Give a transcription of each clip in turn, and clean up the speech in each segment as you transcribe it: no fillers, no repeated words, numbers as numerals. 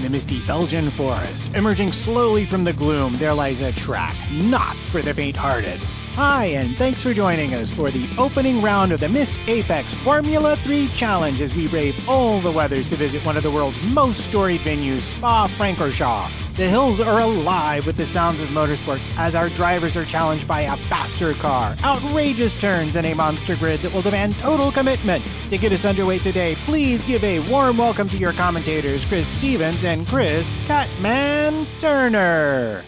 the misty Belgian forest. Emerging slowly from the gloom, there lies a track not for the faint-hearted. Hi, and thanks for joining us for the opening round of the Missed Apex Formula 3 Challenge as we brave all the weathers to visit one of the world's most storied venues, Spa-Francorchamp. The hills are alive with the sounds of motorsports as our drivers are challenged by a faster car, outrageous turns, and a monster grid that will demand total commitment. To get us underway today, please give a warm welcome to your commentators, Chris Stevens and Chris Catman Turner.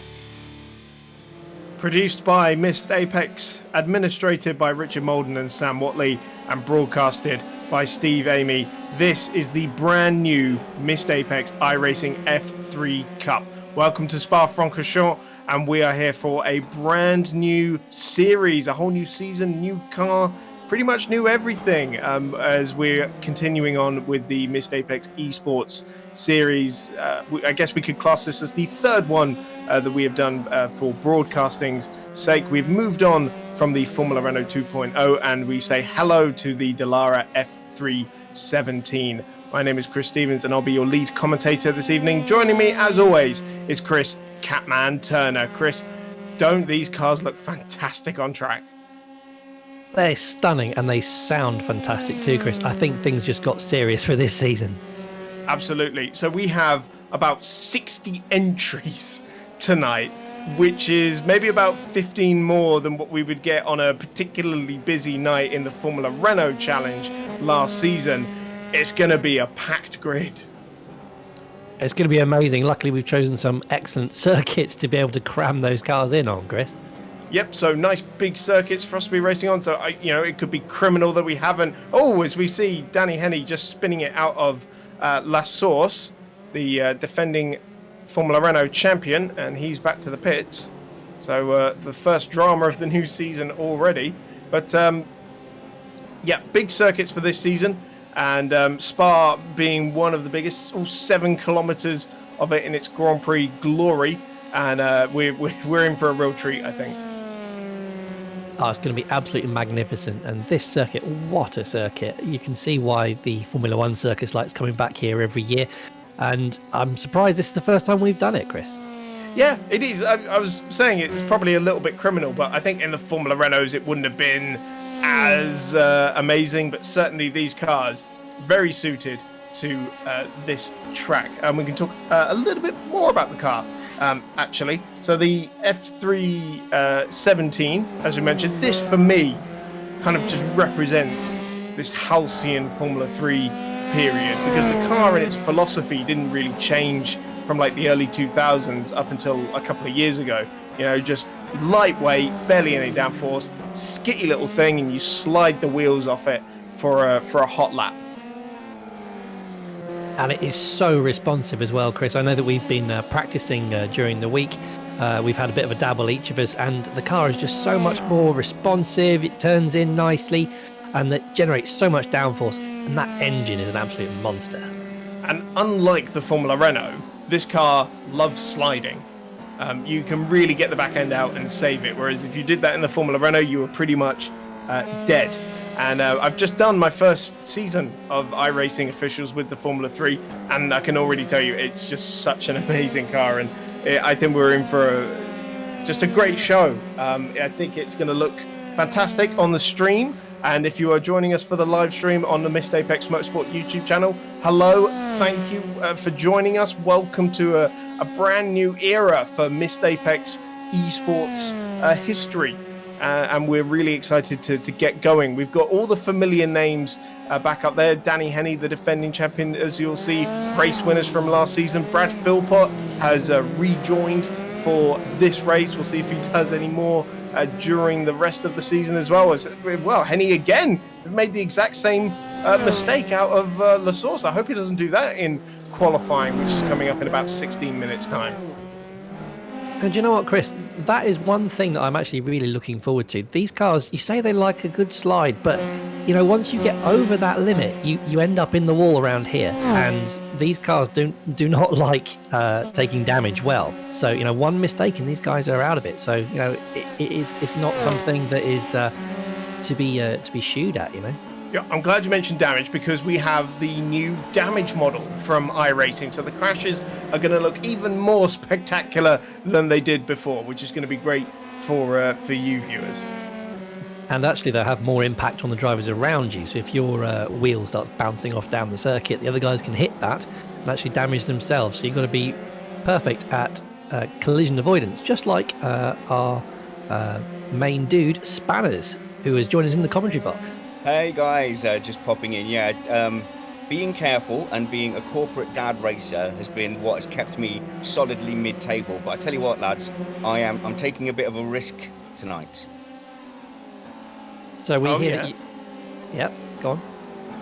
Produced by Missed Apex, administrated by Richard Molden and Sam Watley, and broadcasted by Steve Amy. This is the brand new Missed Apex iRacing F3 Cup. Welcome to Spa-Francorchamp, and we are here for a brand new series, a whole new season, new car, pretty much new everything, as we're continuing on with the Missed Apex esports series. I guess we could class this as the third one that we have done for broadcasting's sake. We've moved on from the Formula Renault 2.0, and we say hello to the Dallara F317. My name is Chris Stevens, and I'll be your lead commentator this evening. Joining me, as always, is Chris Catman Turner. Chris, don't these cars look fantastic on track? They're stunning, and they sound fantastic too, Chris. I think things just got serious for this season. Absolutely. So we have about 60 entries tonight, which is maybe about 15 more than what we would get on a particularly busy night in the Formula Renault Challenge last season. It's going to be a packed grid. It's going to be amazing. Luckily, we've chosen some excellent circuits to be able to cram those cars in on, Chris. Yep, so nice big circuits for us to be racing on. So, it could be criminal that we haven't. Oh, as we see Danny Henney just spinning it out of La Source, the defending Formula Renault champion, and he's back to the pits. So the first drama of the new season already. But, big circuits for this season. And Spa being one of the biggest, all 7 kilometers of it in its Grand Prix glory. And we're in for a real treat, I think. Oh, it's going to be absolutely magnificent. And this circuit, what a circuit. You can see why the Formula One circus likes coming back here every year. And I'm surprised this is the first time we've done it, Chris. Yeah, it is. I was saying it's probably a little bit criminal, but I think in the Formula Renaults it wouldn't have been as amazing. But certainly these cars, very suited to this track. And we can talk a little bit more about the car. Actually, so the F317, as we mentioned, this for me kind of just represents this halcyon Formula 3 period, because the car and its philosophy didn't really change from like the early 2000s up until a couple of years ago. Just lightweight, barely any downforce, skitty little thing, and you slide the wheels off it for a hot lap. And it is so responsive as well, Chris. I know that we've been practicing during the week. We've had a bit of a dabble, each of us, and the car is just so much more responsive. It turns in nicely, and it generates so much downforce. And that engine is an absolute monster. And unlike the Formula Renault, this car loves sliding. You can really get the back end out and save it. Whereas if you did that in the Formula Renault, you were pretty much dead. And I've just done my first season of iRacing officials with the Formula 3, and I can already tell you it's just such an amazing car, and I think we're in for just a great show. I think it's going to look fantastic on the stream, and if you are joining us for the live stream on the Missed Apex Motorsport YouTube channel, hello, thank you for joining us. Welcome to a brand new era for Missed Apex esports history. And we're really excited to get going. We've got all the familiar names back up there. Danny Henney, the defending champion, as you'll see, race winners from last season. Brad Philpott has rejoined for this race. We'll see if he does any more during the rest of the season as well. Henney again made the exact same mistake out of La Source. I hope he doesn't do that in qualifying, which is coming up in about 16 minutes time. And you know what, Chris? That is one thing that I'm actually really looking forward to. These cars, you say they like a good slide, but once you get over that limit, you end up in the wall around here. And these cars do not like taking damage well. So one mistake and these guys are out of it. So it's not something that is to be shooed at. Yeah, I'm glad you mentioned damage because we have the new damage model from iRacing. So the crashes are going to look even more spectacular than they did before, which is going to be great for you viewers. And actually, they'll have more impact on the drivers around you. So if your wheel starts bouncing off down the circuit, the other guys can hit that and actually damage themselves. So you've got to be perfect at collision avoidance, just like our main dude, Spanners, who has joined us in the commentary box. Hey guys, just popping in. Yeah, being careful and being a corporate dad racer has been what has kept me solidly mid-table. But I tell you what, lads, I'm taking a bit of a risk tonight. So we hear yeah. that Yep, go on.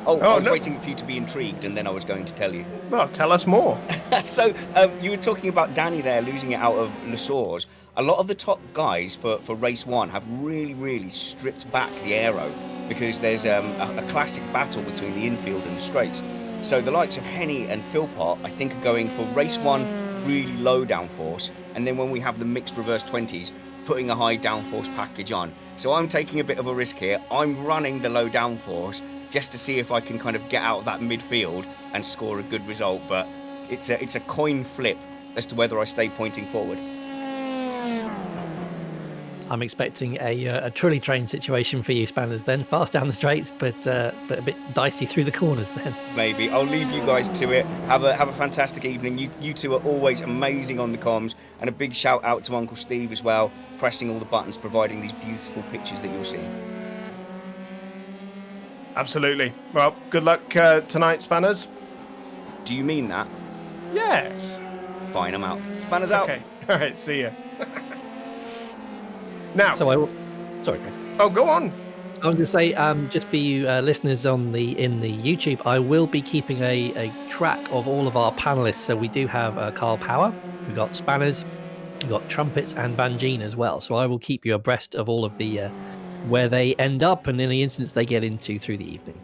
I was waiting for you to be intrigued, and then I was going to tell you. Well, tell us more. So you were talking about Danny there losing it out of Le Source. A lot of the top guys for race 1 have really stripped back the aero because there's a classic battle between the infield and the straights. So the likes of Henny and Philpott, I think, are going for race 1 really low downforce, and then when we have the mixed reverse 20s, putting a high downforce package on. So I'm taking a bit of a risk here. I'm running the low downforce just to see if I can kind of get out of that midfield and score a good result. But it's a coin flip as to whether I stay pointing forward. I'm expecting a trolley train situation for you, Spanners, then. Fast down the straights, but a bit dicey through the corners then. Maybe. I'll leave you guys to it. Have a fantastic evening. You two are always amazing on the comms. And a big shout out to Uncle Steve as well, pressing all the buttons, providing these beautiful pictures that you'll see. Absolutely. Well, good luck tonight, Spanners. Do you mean that? Yes. Fine, I'm out. Spanners out. Okay. All right, see ya. Now. So sorry, Chris. Oh, go on. I was going to say, just for you listeners in the YouTube, I will be keeping a track of all of our panelists. So we do have Carl Power, we've got Spanners, we've got Trumpets and Van Gene as well. So I will keep you abreast of all of the where they end up and any incidents they get into through the evening.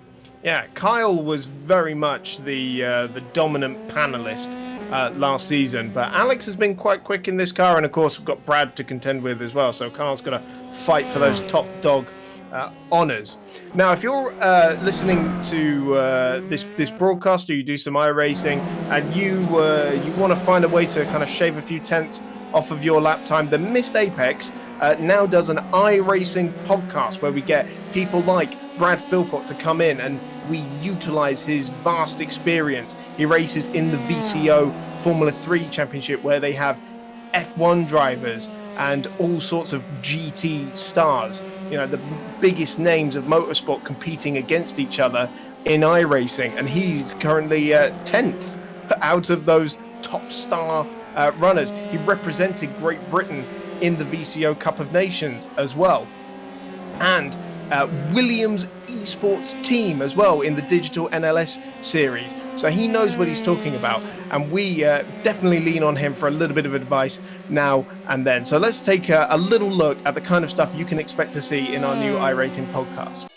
Yeah, Kyle was very much the dominant panelist last season, but Alex has been quite quick in this car, and of course we've got Brad to contend with as well. So Kyle's going to fight for those top dog honours. Now, if you're listening to this broadcast, or you do some iRacing, and you want to find a way to kind of shave a few tenths off of your lap time, the Missed Apex now does an iRacing podcast where we get people like Brad Philpott to come in and we utilize his vast experience. He races in the VCO Formula 3 Championship where they have F1 drivers and all sorts of GT stars, you know, the biggest names of motorsport competing against each other in iRacing, and he's currently 10th out of those top star runners. He represented Great Britain in the VCO Cup of Nations as well, and Williams esports team as well in the digital NLS series. So he knows what he's talking about, and we definitely lean on him for a little bit of advice now and then. So let's take a little look at the kind of stuff you can expect to see in our new iRacing podcast.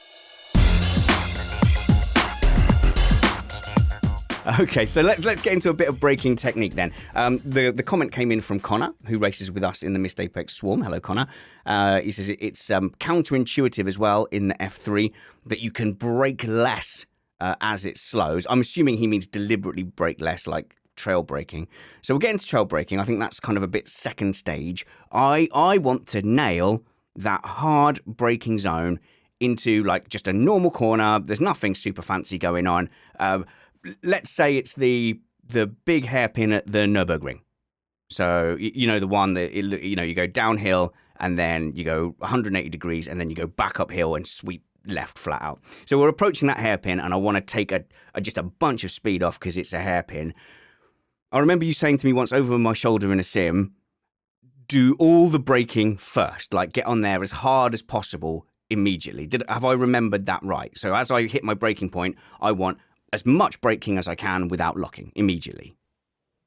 Okay, so let's get into a bit of braking technique then. The comment came in from Connor, who races with us in the Missed Apex Swarm. Hello, Connor. He says it's counterintuitive as well in the F3 that you can brake less as it slows. I'm assuming he means deliberately brake less, like trail braking. So we'll get into trail braking. I think that's kind of a bit second stage. I want to nail that hard braking zone into like just a normal corner. There's nothing super fancy going on. Let's say it's the big hairpin at the Nürburgring. So, you know, the one that, you go downhill and then you go 180 degrees and then you go back uphill and sweep left flat out. So we're approaching that hairpin and I want to take just a bunch of speed off because it's a hairpin. I remember you saying to me once over my shoulder in a sim, do all the braking first, like get on there as hard as possible immediately. Have I remembered that right? So as I hit my braking point, I want as much braking as I can without locking immediately.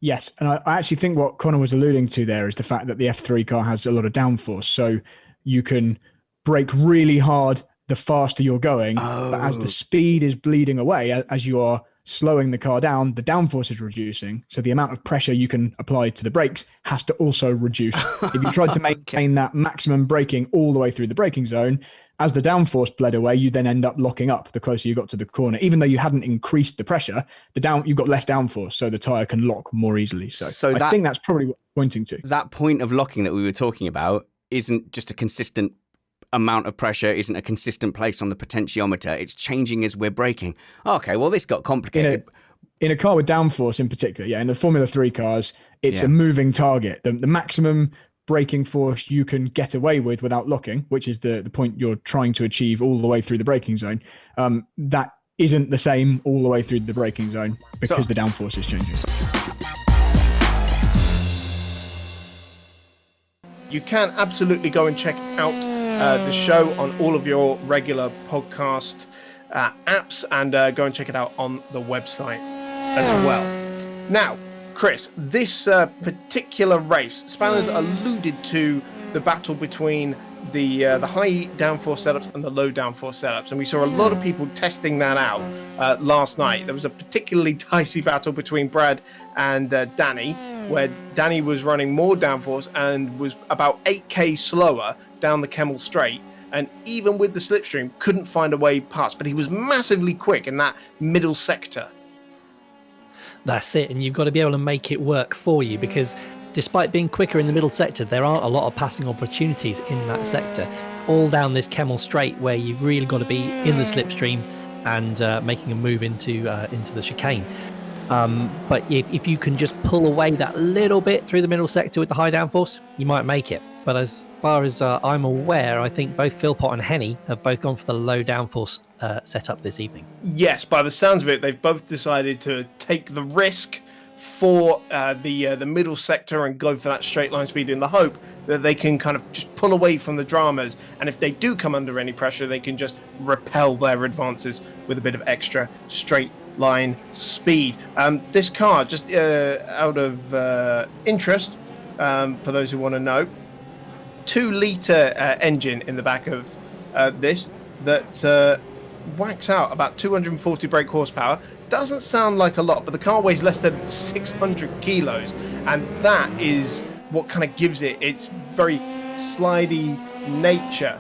Yes, and I actually think what Connor was alluding to there is the fact that the F3 car has a lot of downforce, so you can brake really hard the faster you're going, but as the speed is bleeding away, as you are slowing the car down, the downforce is reducing, so the amount of pressure you can apply to the brakes has to also reduce. If you tried to maintain that maximum braking all the way through the braking zone, as the downforce bled away, you then end up locking up the closer you got to the corner. Even though you hadn't increased the pressure, you've got less downforce, so the tyre can lock more easily. So I think that's probably what we're pointing to. That point of locking that we were talking about isn't just a consistent amount of pressure, isn't a consistent place on the potentiometer. It's changing as we're braking. Okay, well, this got complicated. In a car with downforce in particular, in the Formula 3 cars, it's a moving target. The maximum braking force you can get away with without locking, which is the point you're trying to achieve all the way through the braking zone, that isn't the same all the way through the braking zone because the downforce is changing. You can absolutely go and check out the show on all of your regular podcast apps, and go and check it out on the website as well. Now, Chris, this particular race, Spanners alluded to the battle between the high downforce setups and the low downforce setups, and we saw a lot of people testing that out last night. There was a particularly dicey battle between Brad and Danny, where Danny was running more downforce and was about 8k slower down the Kemmel Straight, and even with the slipstream couldn't find a way past, but he was massively quick in that middle sector. That's it, and you've got to be able to make it work for you, because despite being quicker in the middle sector, there aren't a lot of passing opportunities in that sector. All down this Kemmel Straight, where you've really got to be in the slipstream and making a move into the chicane. But if you can just pull away that little bit through the middle sector with the high downforce, you might make it. But as far as I'm aware, I think both Philpott and Henny have both gone for the low downforce setup this evening. Yes, by the sounds of it, they've both decided to take the risk for the middle sector and go for that straight line speed in the hope that they can kind of just pull away from the dramas. And if they do come under any pressure, they can just repel their advances with a bit of extra straight line speed. This car, just out of interest, for those who want to know, 2-litre engine in the back of this that whacks out about 240 brake horsepower. Doesn't sound like a lot, but the car weighs less than 600 kilos, and that is what kind of gives it its very slidey nature,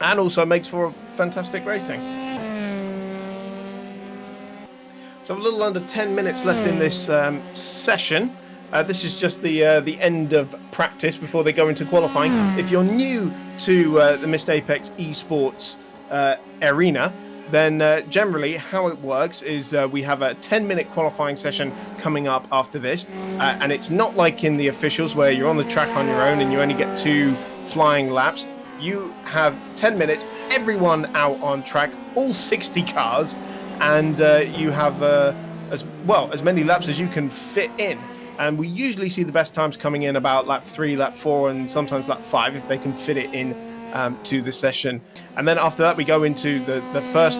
and also makes for fantastic racing. So a little under 10 minutes left in this session. This is just the end of practice before they go into qualifying. If you're new to the Missed Apex esports arena, then generally how it works is we have a 10-minute qualifying session coming up after this, and it's not like in the officials where you're on the track on your own and you only get 2 flying laps. You have 10 minutes, everyone out on track, all 60 cars, and you have as many laps as you can fit in. And we usually see the best times coming in about lap 3, lap 4, and sometimes lap 5 if they can fit it in to the session. And then after that, we go into the first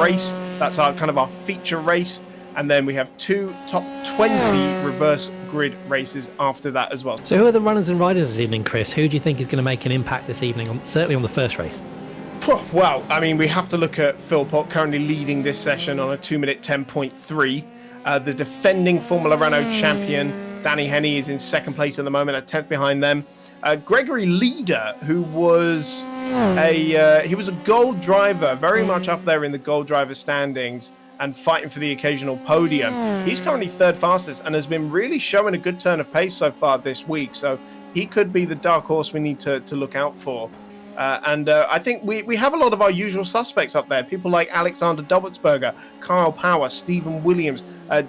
race. That's our feature race. And then we have 2 top 20 reverse grid races after that as well. So who are the runners and riders this evening, Chris? Who do you think is going to make an impact this evening, certainly on the first race? Well, I mean, we have to look at Philpott currently leading this session on a 2-minute 10.3. The defending Formula Renault champion, Danny Henny, is in second place at the moment, a 10th behind them. Gregory Leader, who was he was a gold driver, very much up there in the gold driver standings and fighting for the occasional podium. He's currently 3rd fastest and has been really showing a good turn of pace so far this week. So he could be the dark horse we need to look out for. And I think we have a lot of our usual suspects up there. People like Alexander Dobertsberger, Kyle Power, Stephen Williams,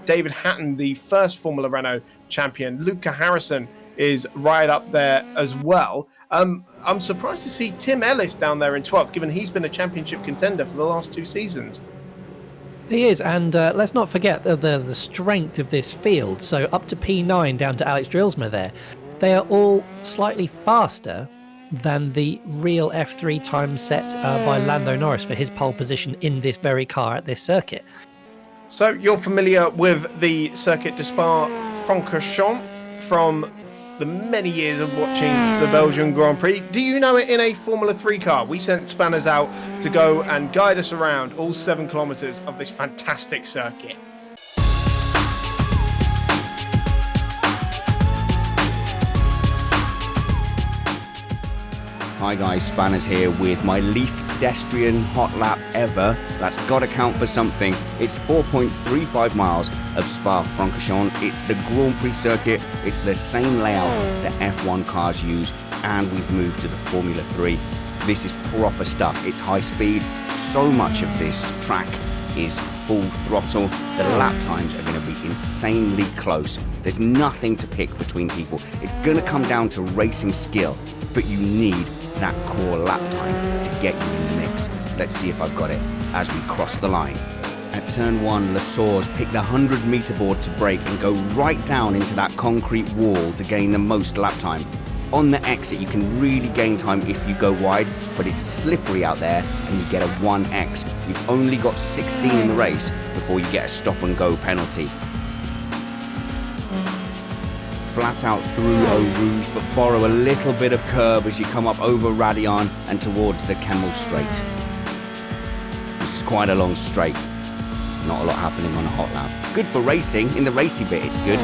David Hatton, the first Formula Renault champion. Luca Harrison is right up there as well. I'm surprised to see Tim Ellis down there in 12th, given he's been a championship contender for the last 2 seasons. He is, and let's not forget the strength of this field. So up to P9 down to Alex Drillsma there. They are all slightly faster than the real F3 time set by Lando Norris for his pole position in this very car at this circuit. So you're familiar with the circuit de Spa-Francorchamp from the many years of watching the Belgian Grand Prix. Do you know it in a Formula 3 car? We sent Spanners out to go and guide us around all 7 kilometers of this fantastic circuit. Hi guys, Spanners here with my least pedestrian hot lap ever. That's gotta count for something. It's 4.35 miles of Spa-Francorchamp. It's the Grand Prix circuit. It's the same layout that F1 cars use, and we've moved to the Formula 3. This is proper stuff. It's high speed. So much of this track is full throttle. The lap times are going to be insanely close. There's nothing to pick between people. It's going to come down to racing skill, but you need that core lap time to get you in the mix. Let's see if I've got it as we cross the line. At turn 1, Lassour's pick the 100-meter board to brake and go right down into that concrete wall to gain the most lap time. On the exit, you can really gain time if you go wide, but it's slippery out there and you get a 1x. You've only got 16 in the race before you get a stop and go penalty. Flat out through Eau Rouge, but borrow a little bit of curb as you come up over Radion and towards the Kemmel Straight. This is quite a long straight. There's not a lot happening on a hot lap. Good for racing. In the racy bit, it's good.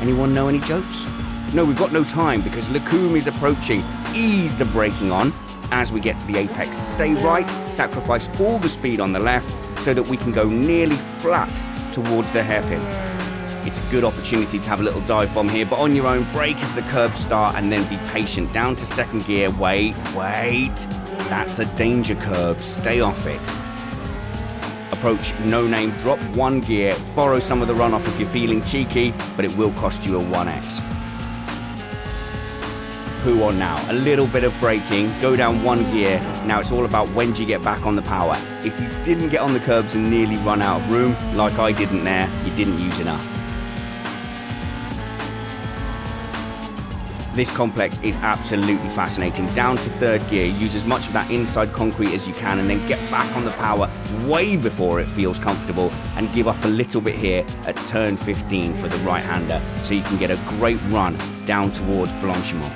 Anyone know any jokes? No, we've got no time because Lecombe is approaching. Ease the braking on as we get to the apex. Stay right, sacrifice all the speed on the left so that we can go nearly flat towards the hairpin. It's a good opportunity to have a little dive bomb here, but on your own, brake as the curbs start and then be patient. Down to second gear, wait. That's a danger curb, stay off it. Approach No Name, drop 1 gear, borrow some of the runoff if you're feeling cheeky, but it will cost you a 1x. Who on now? A little bit of braking, go down 1 gear. Now it's all about when do you get back on the power. If you didn't get on the curbs and nearly run out of room, like I didn't there, you didn't use enough. This complex is absolutely fascinating. Down to 3rd gear, use as much of that inside concrete as you can and then get back on the power way before it feels comfortable and give up a little bit here at turn 15 for the right-hander so you can get a great run down towards Blanchimont.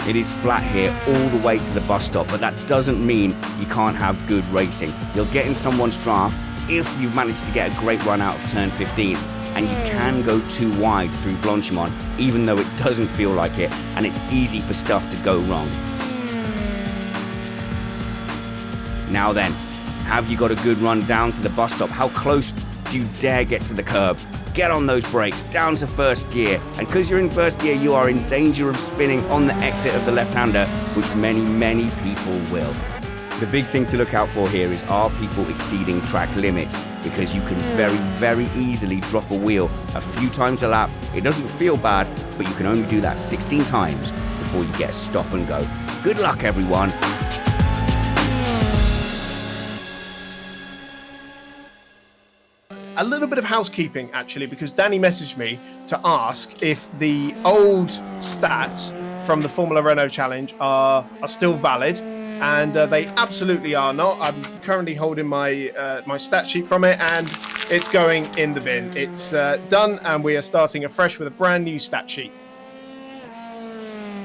It is flat here all the way to the bus stop, but that doesn't mean you can't have good racing. You'll get in someone's draft if you've managed to get a great run out of turn 15, and you can go too wide through Blanchimont, even though it doesn't feel like it, and it's easy for stuff to go wrong. Now then, have you got a good run down to the bus stop? How close do you dare get to the curb? Get on those brakes, down to 1st gear, and because you're in 1st gear, you are in danger of spinning on the exit of the left-hander, which many people will. The big thing to look out for here is, are people exceeding track limits? Because you can very easily drop a wheel a few times a lap. It doesn't feel bad, but you can only do that 16 times before you get a stop and go. Good luck, everyone. A little bit of housekeeping, actually, because Danny messaged me to ask if the old stats from the Formula Renault Challenge are still valid, and they absolutely are not. I'm currently holding my my stat sheet from it, and it's going in the bin. It's done, and we are starting afresh with a brand new stat sheet.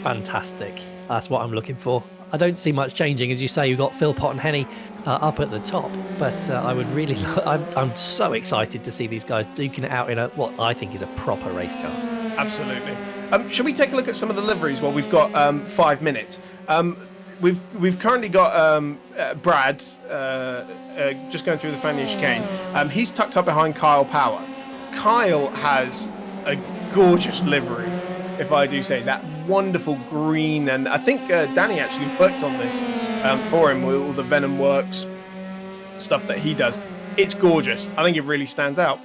Fantastic. That's what I'm looking for. I don't see much changing. As you say, you've got Philpott and Henny up at the top, but I would really I'm so excited to see these guys duking it out in what I think is a proper race car. Absolutely. Should we take a look at some of the liveries while we've got 5 minutes? We've currently got Brad just going through the Fanish chicane. He's tucked up behind Kyle Power. Kyle has a gorgeous livery, if I do say that. Wonderful green, and I think Danny actually worked on this for him with all the Venom Works stuff that he does. It's gorgeous. I think it really stands out.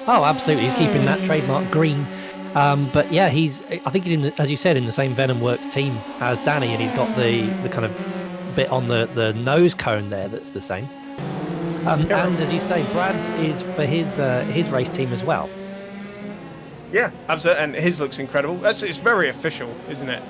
Oh, absolutely. He's keeping that trademark green. But yeah, I think he's in the, as you said, in the same Venom Works team as Danny, and he's got the kind of bit on the nose cone there that's the same. And as you say, Brad's is for his race team as well. Yeah, absolutely, and his looks incredible. It's very official, isn't it?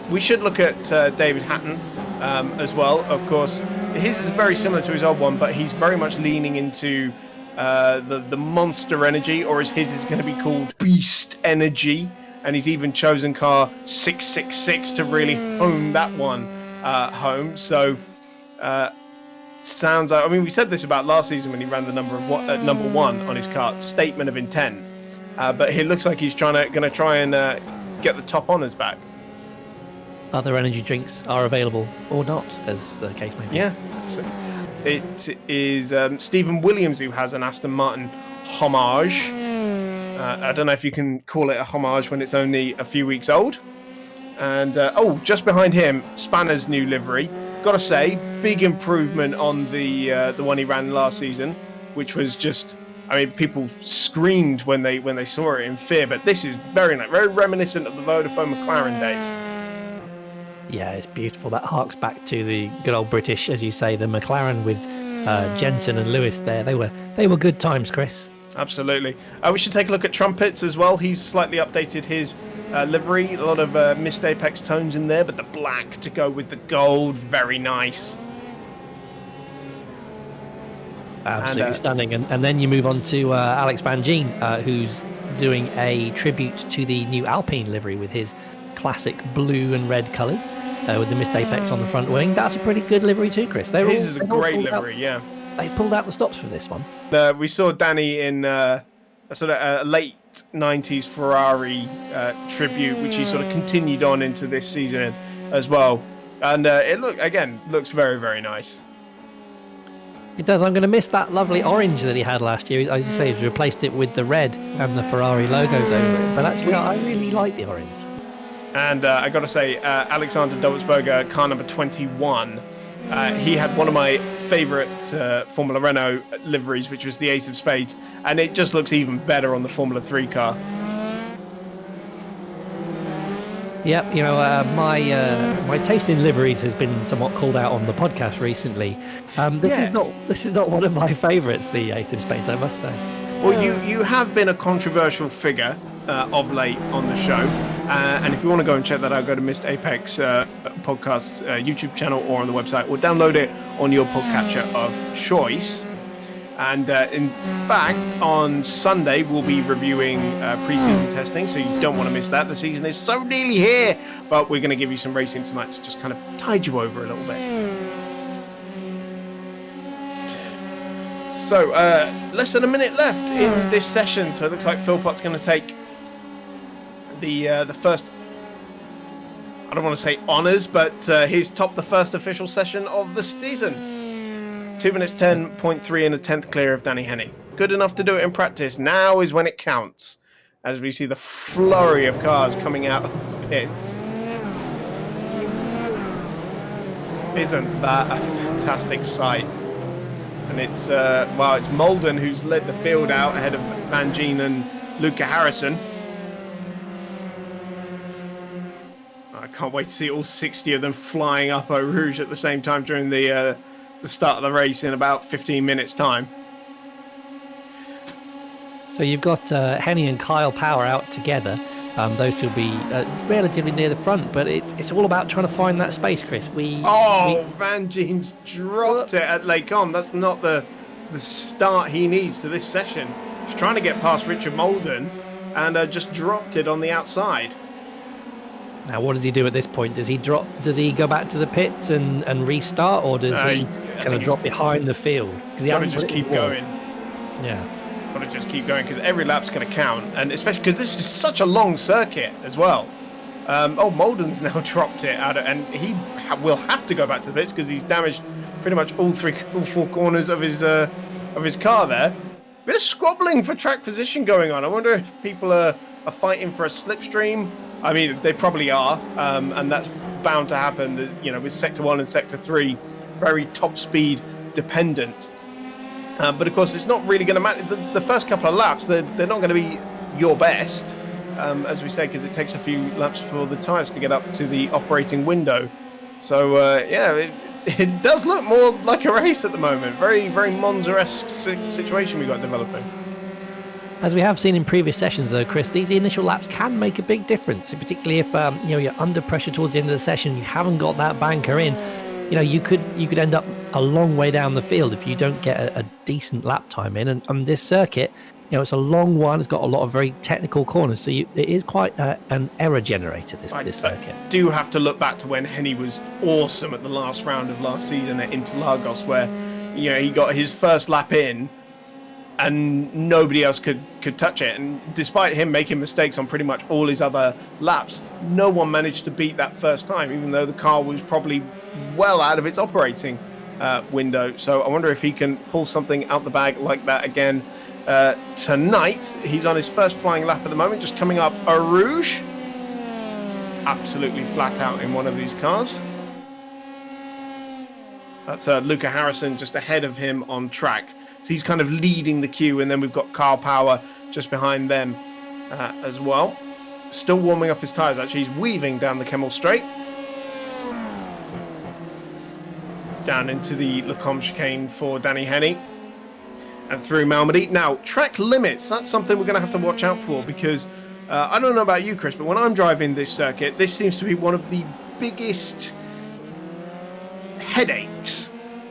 We should look at David Hatton as well. Of course, his is very similar to his old one, but he's very much leaning into the monster energy, or as his is going to be called beast energy. And he's even chosen car 666 to really hone that one home. So sounds like, I mean, we said this about last season when he ran the number 1 on his car, statement of intent. but it looks like he's going to try and get the top honours back. Other energy drinks are available or not, as the case may be. Yeah. So it is Stephen Williams who has an Aston Martin homage. I don't know if you can call it a homage when it's only a few weeks old. And just behind him, Spanner's new livery. Gotta say, big improvement on the one he ran last season, which was just, I mean, people screamed when they saw it in fear. But this is very reminiscent of the Vodafone McLaren days. Yeah, it's beautiful. That harks back to the good old British, as you say, the McLaren with Jensen and Lewis there. They were good times, Chris. Absolutely. We should take a look at Trumpets as well. He's slightly updated his livery. A lot of Missed Apex tones in there, but the black to go with the gold. Very nice. Absolutely stunning. And then you move on to Alex Van Gien, who's doing a tribute to the new Alpine livery with his classic blue and red colours, with the Missed Apex on the front wing. That's a pretty good livery too, Chris. His is a great livery, yeah. They pulled out the stops for this one. We saw Danny in a sort of a late 90s Ferrari tribute, which he sort of continued on into this season as well. And it looks very, very nice. It does. I'm going to miss that lovely orange that he had last year. As you say, he's replaced it with the red and the Ferrari logos over it. But actually, I really like the orange. And I got to say, Alexander Dovesberger, car number 21, he had one of my favourite Formula Renault liveries, which was the Ace of Spades, and it just looks even better on the Formula 3 car. Yep, my taste in liveries has been somewhat called out on the podcast recently. This is not one of my favourites, the Ace of Spades, I must say. Well, you have been a controversial figure of late on the show, and if you want to go and check that out, go to Missed Apex Podcast's YouTube channel or on the website, or download it on your podcatcher of choice. And in fact, on Sunday, we'll be reviewing pre-season testing, so you don't want to miss that. The season is so nearly here, but we're going to give you some racing tonight to just kind of tide you over a little bit. So, less than a minute left in this session, so it looks like Philpott's going to take the first, I don't want to say honours, but he's topped the first official session of the season. 2 minutes 10.3 and a tenth clear of Danny Henney. Good enough to do it in practice. Now is when it counts, as we see the flurry of cars coming out of the pits. Isn't that a fantastic sight? And it's it's Molden who's led the field out ahead of Van Gien and Luca Harrison. I can't wait to see all 60 of them flying up Eau Rouge at the same time during the start of the race in about 15 minutes time. So you've got Henny and Kyle Power out together. Those two will be relatively near the front, but it's all about trying to find that space, Chris. Van Gien's dropped it at Les Combes. That's not the start he needs to this session. He's trying to get past Richard Molden and just dropped it on the outside. Now, what does he do at this point? Does he go back to the pits and restart, or does he kind of drop behind the field? He's got to just keep going. Yeah. Got to just keep going, because every lap's going to count, and especially because this is such a long circuit as well. Molden's now dropped it out, and he will have to go back to the pits because he's damaged pretty much all four corners of his car there. Bit of squabbling for track position going on. I wonder if people are fighting for a slipstream. I mean, they probably are, and that's bound to happen. With Sector 1 and Sector 3, very top speed dependent. But of course, it's not really going to matter. The first couple of laps, they're not going to be your best, as we say, because it takes a few laps for the tyres to get up to the operating window. So, it does look more like a race at the moment. Very, very Monza-esque situation we got developing. As we have seen in previous sessions, though, Chris, these initial laps can make a big difference, particularly if you're under pressure towards the end of the session, you haven't got that banker in. You could end up a long way down the field if you don't get a decent lap time in. And this circuit, it's a long one. It's got a lot of very technical corners, so it is quite an error generator. This circuit. I do have to look back to when Henny was awesome at the last round of last season at Interlagos, where he got his first lap in. and nobody else could touch it. And despite him making mistakes on pretty much all his other laps, no one managed to beat that first time, even though the car was probably well out of its operating window. So I wonder if he can pull something out the bag like that again tonight. He's on his first flying lap at the moment, just coming up a Rouge. Absolutely flat out in one of these cars. That's Luca Harrison just ahead of him on track. So he's kind of leading the queue, and then we've got Kyle Power just behind them as well. Still warming up his tyres, actually. He's weaving down the Kemmel Straight. Down into the Lecombe chicane for Danny Henney. And through Malmedy. Now, track limits, that's something we're going to have to watch out for, because I don't know about you, Chris, but when I'm driving this circuit, this seems to be one of the biggest headaches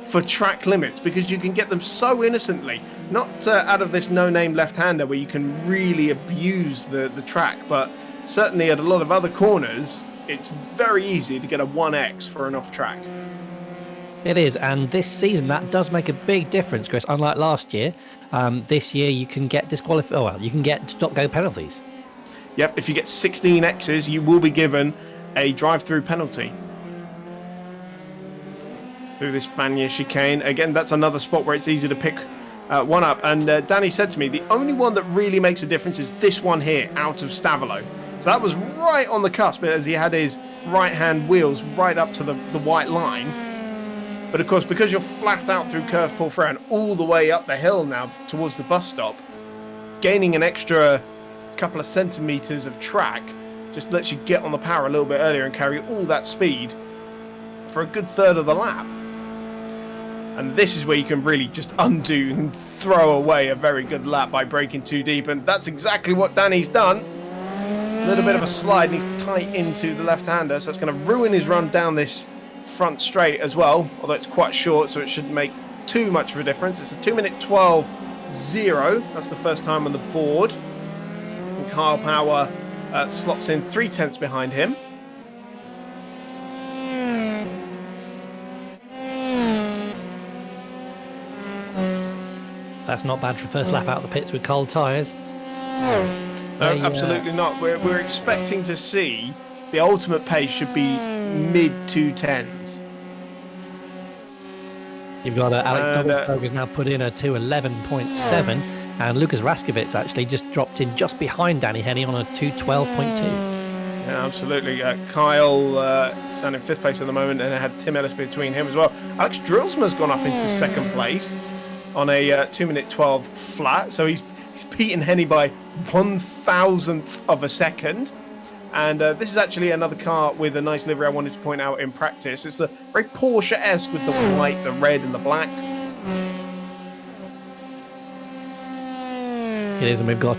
for track limits, because you can get them so innocently, not out of this no-name left-hander where you can really abuse the track, but certainly at a lot of other corners, it's very easy to get a 1x for an off-track. It is, and this season that does make a big difference, Chris. Unlike last year, this year you can get disqualified. Oh well, you can get stop-go penalties. Yep, if you get 16 X's, you will be given a drive-through penalty. Through this Fagnes chicane. Again, that's another spot where it's easy to pick one up. And Danny said to me, the only one that really makes a difference is this one here, out of Stavolo. So that was right on the cusp as he had his right-hand wheels right up to the white line. But of course, because you're flat out through Curve Porfray and all the way up the hill now towards the bus stop, gaining an extra couple of centimetres of track just lets you get on the power a little bit earlier and carry all that speed for a good third of the lap. And this is where you can really just undo and throw away a very good lap by braking too deep. And that's exactly what Danny's done. A little bit of a slide, and he's tight into the left-hander. So it's going to ruin his run down this front straight as well. Although it's quite short, so it shouldn't make too much of a difference. It's a 2-minute 12.0. That's the first time on the board. And Kyle Power slots in 3/10 behind him. That's not bad for first lap out of the pits with cold tyres. No, absolutely not. We're expecting to see the ultimate pace should be mid 210s. You've got Alex Dobbelsberg has now put in a 211.7, and Lucas Raskovitz actually just dropped in just behind Danny Henney on a 212.2. Yeah, absolutely. Kyle down in 5th place at the moment, and I had Tim Ellis between him as well. Alex Drillsma's gone up into 2nd place on a 2-minute 12 flat, so he's beaten Henney by 1,000th of a second. And this is actually another car with a nice livery I wanted to point out in practice. It's a very Porsche-esque with the white, the red, and the black. It is, and we've got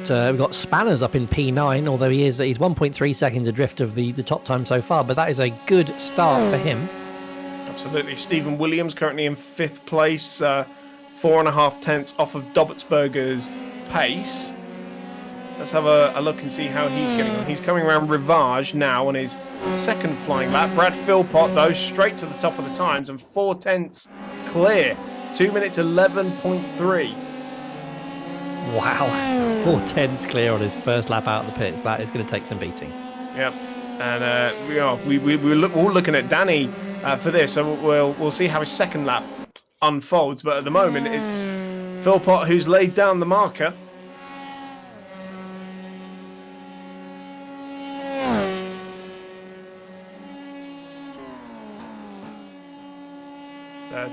Spanners up in P9, although he's 1.3 seconds adrift of the top time so far, but that is a good start for him. Absolutely. Stephen Williams currently in 5th place, 4.5 tenths off of Dobbelsberger's pace. Let's have a look and see how he's getting on. He's coming around Rivage now on his 2nd flying lap. Brad Philpott, though, straight to the top of the times and 4 tenths clear. 2 minutes 11.3. Wow, 4 tenths clear on his first lap out of the pits. That is going to take some beating. Yep, and we're all looking at Danny for this, so we'll see how his 2nd lap unfolds. But at the moment, it's Philpott who's laid down the marker.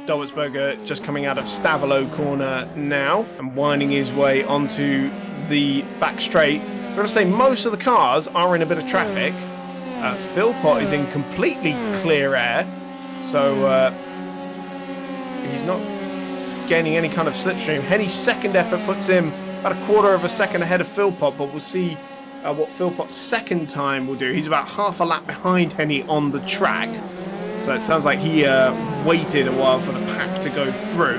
Dobbelsberger just coming out of Stavolo corner now and winding his way onto the back straight. I've got to say, most of the cars are in a bit of traffic. Philpott is in completely clear air, so he's not gaining any kind of slipstream. Henny's 2nd effort puts him about a quarter of a second ahead of Philpott, but we'll see what Philpott's 2nd time will do. He's about half a lap behind Henny on the track. So it sounds like he waited a while for the pack to go through.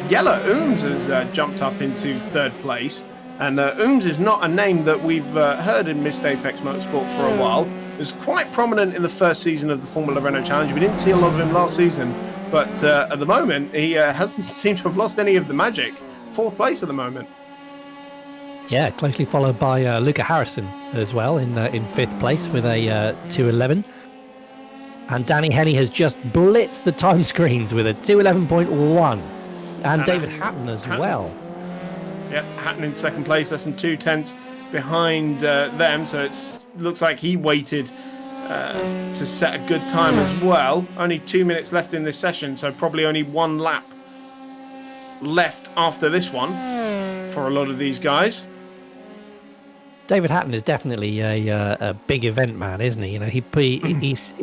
Jelle Ooms has jumped up into 3rd place. And Ooms is not a name that we've heard in Missed Apex Motorsport for a while. He was quite prominent in the first season of the Formula Renault Challenge. We didn't see a lot of him last season. But at the moment, he hasn't seemed to have lost any of the magic fourth place at the moment. Yeah, closely followed by Luca Harrison as well in fifth place with a 2:11. And Danny Henney has just blitzed the time screens with a 2:11.1. And David Hatton as well. Yeah, Hatton in second place, less than 2/10 behind them. So it looks like he waited to set a good time as well. Only 2 minutes left in this session, so probably only one lap left after this one for a lot of these guys. David Hatton is definitely a big event man, isn't he? You know, he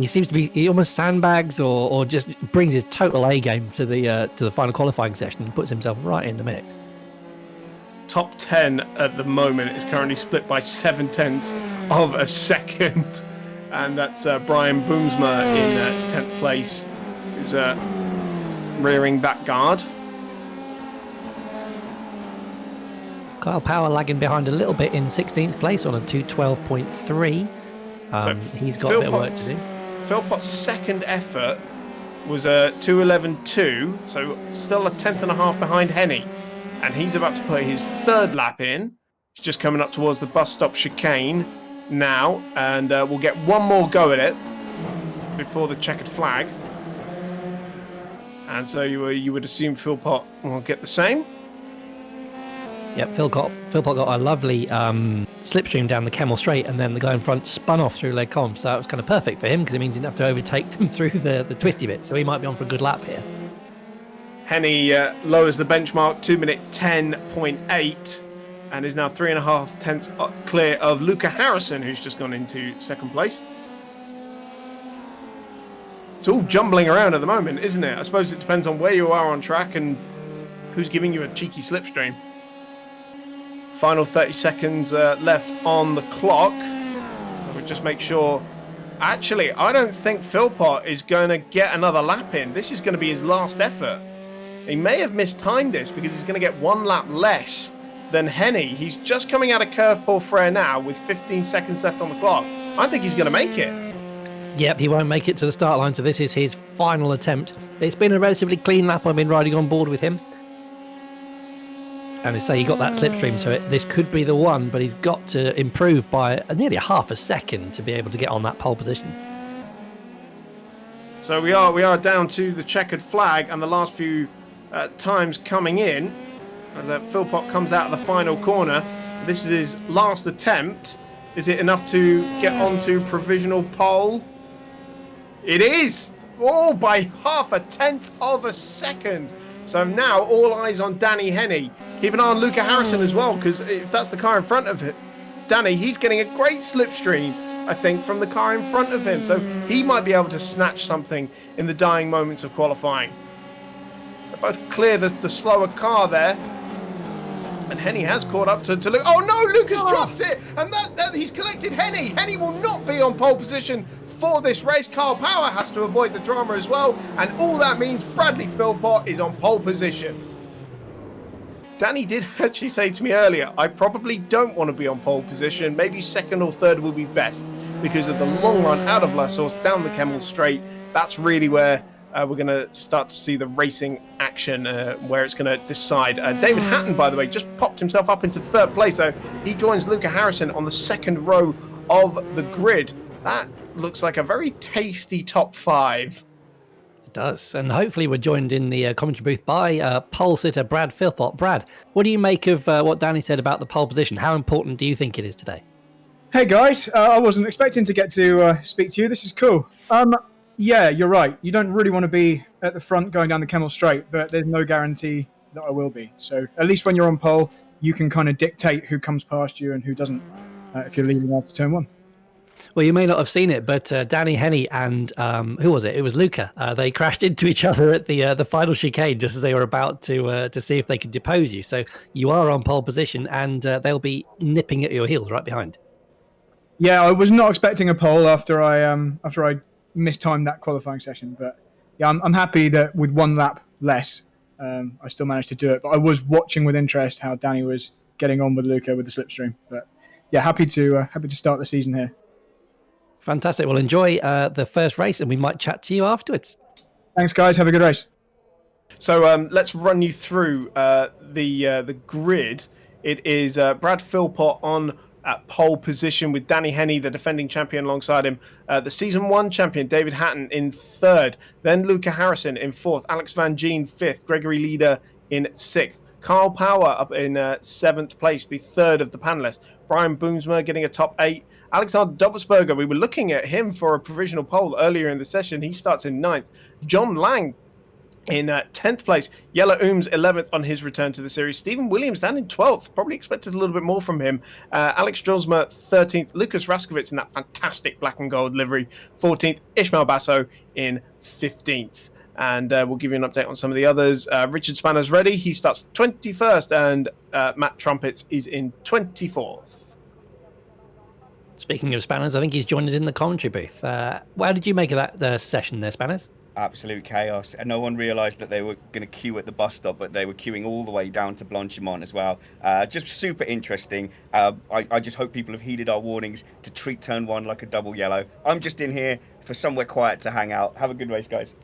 seems to be, he almost sandbags or just brings his total A game to the final qualifying session and puts himself right in the mix. Top 10 at the moment is currently split by 7/10 of a second, and that's Brian Boomsma in 10th place, who's rearing that guard. Kyle Power lagging behind a little bit in 16th place on a 2:12.3. He's got a bit of work to do. Philpott's second effort was a 2:11.2, so still a 10th and a half behind Henney. And he's about to put his third lap in. He's just coming up towards the bus stop chicane now, and we'll get one more go at it before the checkered flag. And so you would assume Philpott will get the same. Yep, Philpott got a lovely slipstream down the Kemmel Straight, and then the guy in front spun off through leg comp, so that was kind of perfect for him because it means he didn't have to overtake them through the twisty bit, so he might be on for a good lap here. Henney lowers the benchmark 2-minute 10.8 and is now 3.5 clear of Luca Harrison, who's just gone into second place. It's all jumbling around at the moment, isn't it? I suppose it depends on where you are on track and who's giving you a cheeky slipstream. Final 30 seconds left on the clock. We'll just make sure. Actually, I don't think Philpott is going to get another lap in. This is going to be his last effort. He may have mistimed this because he's going to get one lap less than Henney. He's just coming out of Curve Paul Frere now with 15 seconds left on the clock. I think he's going to make it. Yep, he won't make it to the start line, so this is his final attempt. It's been a relatively clean lap. I've been riding on board with him. And to say he got that slipstream, so this could be the one, but he's got to improve by nearly a half a second to be able to get on that pole position. So we are down to the checkered flag and the last few times coming in as Philpott comes out of the final corner. This is his last attempt. Is it enough to get onto provisional pole? It is! Oh, by half a tenth of a second. So now all eyes on Danny Henney. Keep an eye on Luca Harrison as well, because if that's the car in front of it, Danny, he's getting a great slipstream, I think, from the car in front of him. So he might be able to snatch something in the dying moments of qualifying. They both clear the slower car there. And Henney has caught up to Luke. Oh no, Luke has dropped it! And that he's collected Henney. Henney will not be on pole position for this race. Kyle Power has to avoid the drama as well. And all that means Bradley Philpott is on pole position. Danny did actually say to me earlier, I probably don't want to be on pole position. Maybe second or third will be best because of the long run out of La Source down the Kemmel Straight. That's really where we're going to start to see the racing action where it's going to decide. David Hatton, by the way, just popped himself up into third place. So he joins Luca Harrison on the second row of the grid. That looks like a very tasty top five. It does. And hopefully we're joined in the commentary booth by pole sitter Brad Philpott. Brad, what do you make of what Danny said about the pole position? How important do you think it is today? Hey guys, I wasn't expecting to get to speak to you. This is cool. Yeah, you're right. You don't really want to be at the front going down the Kemmel Straight, but there's no guarantee that I will be. So at least when you're on pole, you can kind of dictate who comes past you and who doesn't if you're leading after turn one. Well, you may not have seen it, but Danny Henney and who was it? It was Luca. They crashed into each other at the final chicane just as they were about to see if they could depose you. So you are on pole position, and they'll be nipping at your heels right behind. Yeah, I was not expecting a pole after I mistimed that qualifying session, but yeah, I'm happy that with one lap less, I still managed to do it. But I was watching with interest how Danny was getting on with Luca with the slipstream. But yeah, happy to start the season here. Fantastic. Well, enjoy the first race, and we might chat to you afterwards. Thanks, guys. Have a good race. So let's run you through the grid. It is Brad Philpott on at pole position with Danny Henney, the defending champion, alongside him. The season 1 champion, David Hatton, in 3rd. Then Luca Harrison in 4th. Alex Van Gien, 5th. Gregory Leader in 6th. Carl Power up in 7th place, the 3rd of the panelists. Brian Boomsma getting a top 8. Alexander Dobbelsberger, we were looking at him for a provisional pole earlier in the session. He starts in 9th. John Lang in 10th place. Yellow Ooms 11th on his return to the series. Stephen Williams down in 12th. Probably expected a little bit more from him. Alex Jolsma 13th. Lucas Raskovitz in that fantastic black and gold livery 14th. Ishmael Basso in 15th. And we'll give you an update on some of the others. Richard Spanner's ready. He starts 21st. And Matt Trumpets is in 24th. Speaking of Spanners, I think he's joined us in the commentary booth. How did you make of that session there, Spanners? Absolute chaos, and no one realised that they were going to queue at the bus stop, but they were queuing all the way down to Blanchimont as well. Just super interesting. I just hope people have heeded our warnings to treat turn 1 like a double yellow. I'm just in here for somewhere quiet to hang out. Have a good race, guys.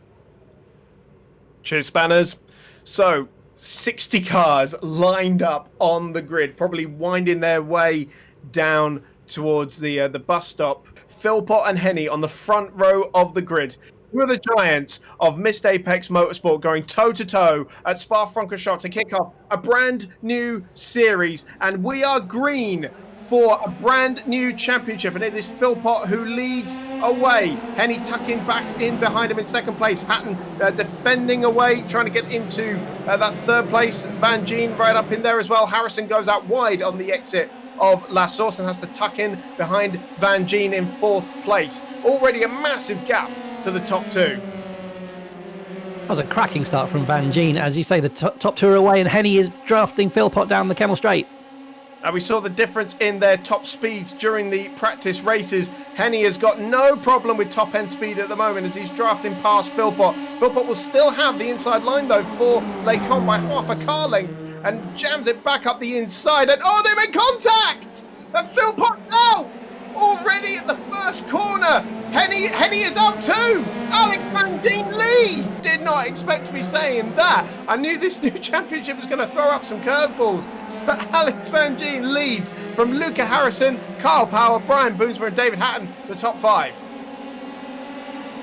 Cheers, Spanners. So 60 cars lined up on the grid, probably winding their way down towards the bus stop. Philpott and Henney on the front row of the grid. Who are the giants of Missed Apex Motorsport going toe-to-toe at Spa-Francorchamp to kick off a brand new series? And we are green for a brand new championship. And it is Philpott who leads away. Henney tucking back in behind him in 2nd place. Hatton defending away, trying to get into that 3rd place. Van Gien right up in there as well. Harrison goes out wide on the exit of La Source and has to tuck in behind Van Gien in 4th place. Already a massive gap to the top 2. That was a cracking start from Van Gien. As you say, the top 2 are away, and Henney is drafting Philpott down the Kemmel Straight. We saw the difference in their top speeds during the practice races. Henney has got no problem with top end speed at the moment as he's drafting past Philpott. Philpott will still have the inside line though for Lecombe by half a car length and jams it back up the inside. And oh, they made contact! And Philpott out! Already at the first corner. Henney is out too. Alex Van Gien leads. Did not expect to be saying that. I knew this new championship was going to throw up some curveballs. But Alex Van Gien leads from Luca Harrison, Carl Power, Brian Boomsma and David Hatton, the top 5.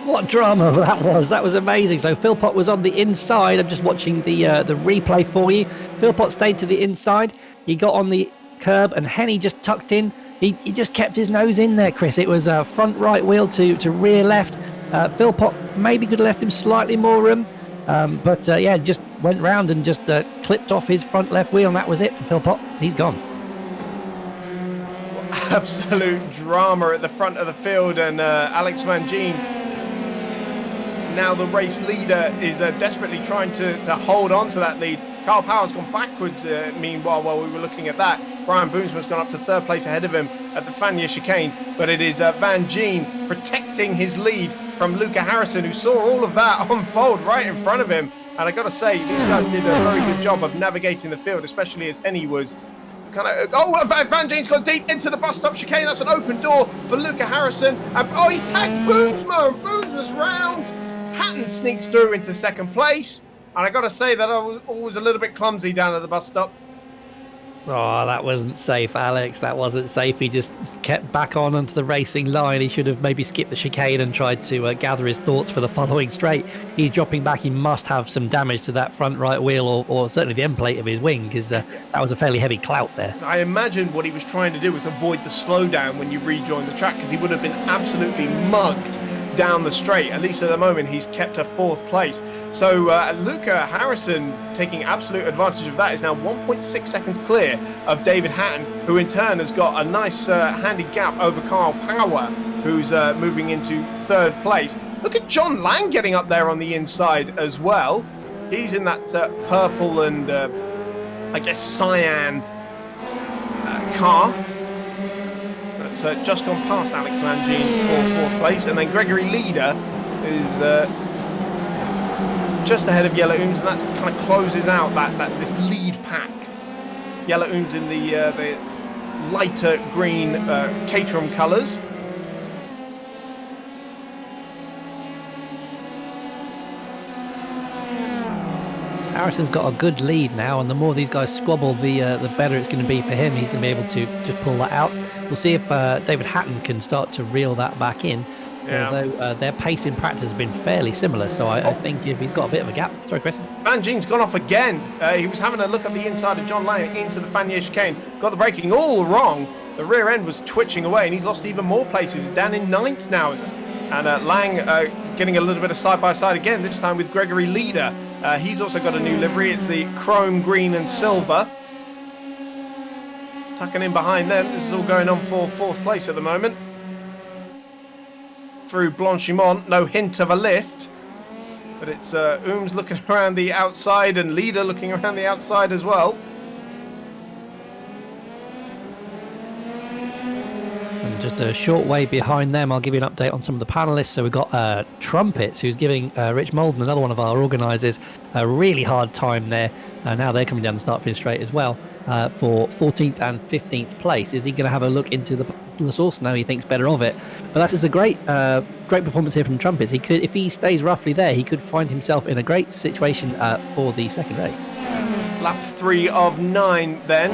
What drama that was. That was amazing. So Philpott was on the inside. I'm just watching the replay for you. Philpott stayed to the inside. He got on the curb and Henney just tucked in. He just kept his nose in there, Chris. It was front right wheel to rear left. Philpott maybe could have left him slightly more room. But just went round and just clipped off his front left wheel, and that was it for Philpott. He's gone. Absolute drama at the front of the field, and Alex Van Gien, now the race leader, is desperately trying to hold on to that lead. Carl Power's gone backwards, meanwhile, while we were looking at that. Brian Boomsman's gone up to 3rd place ahead of him at the Fania chicane, but it is Van Gien protecting his lead from Luca Harrison, who saw all of that unfold right in front of him. And I got to say, these guys did a very good job of navigating the field, especially as Henney was kind of... Oh, Van Gien's gone deep into the bus stop chicane. That's an open door for Luca Harrison. And, he's tagged Boomsma. Boomsma's round. Hatton sneaks through into 2nd place. And I got to say that I was always a little bit clumsy down at the bus stop. Oh, that wasn't safe, Alex. That wasn't safe. He just kept back onto the racing line. He should have maybe skipped the chicane and tried to gather his thoughts for the following straight. He's dropping back. He must have some damage to that front right wheel or certainly the end plate of his wing, because that was a fairly heavy clout there. I imagine what he was trying to do was avoid the slowdown when you rejoin the track, because he would have been absolutely mugged down the straight. At least at the moment, he's kept a 4th place. So Luca Harrison, taking absolute advantage of that, is now 1.6 seconds clear of David Hatton, who in turn has got a nice handy gap over Carl Power, who's moving into 3rd place. Look at John Lang getting up there on the inside as well. He's in that purple and I guess cyan car. That's just gone past Alex Van Gien for 4th place, and then Gregory Leader is just ahead of Yellow Ooms, and that kind of closes out this lead pack. Yellow Ooms in the lighter green Caterham colours. Harrison's got a good lead now, and the more these guys squabble, the better it's going to be for him. He's going to be able to just pull that out. We'll see if David Hatton can start to reel that back in. Yeah. Although their pace in practice has been fairly similar, so I think if he's got a bit of a gap. Sorry, Chris. Van Geen's gone off again. He was having a look at the inside of John Lang into the Fanier chicane. Got the braking all wrong. The rear end was twitching away, and he's lost even more places. Down in 9th now. And Lang getting a little bit of side-by-side again, this time with Gregory Leader. He's also got a new livery. It's the chrome, green and silver. Tucking in behind them. This is all going on for 4th place at the moment. Through Blanchimont, no hint of a lift. But it's Ooms looking around the outside and Leader looking around the outside as well. And just a short way behind them, I'll give you an update on some of the panelists. So we've got Trumpets, who's giving Rich Molden, another one of our organisers, a really hard time there. Now they're coming down the start-finish straight as well for 14th and 15th place. Is he going to have a look into the source? No, he thinks better of it. But that is a great performance here from Trumpets. He could, if he stays roughly there, he could find himself in a great situation for the second race. Lap 3 of 9 then.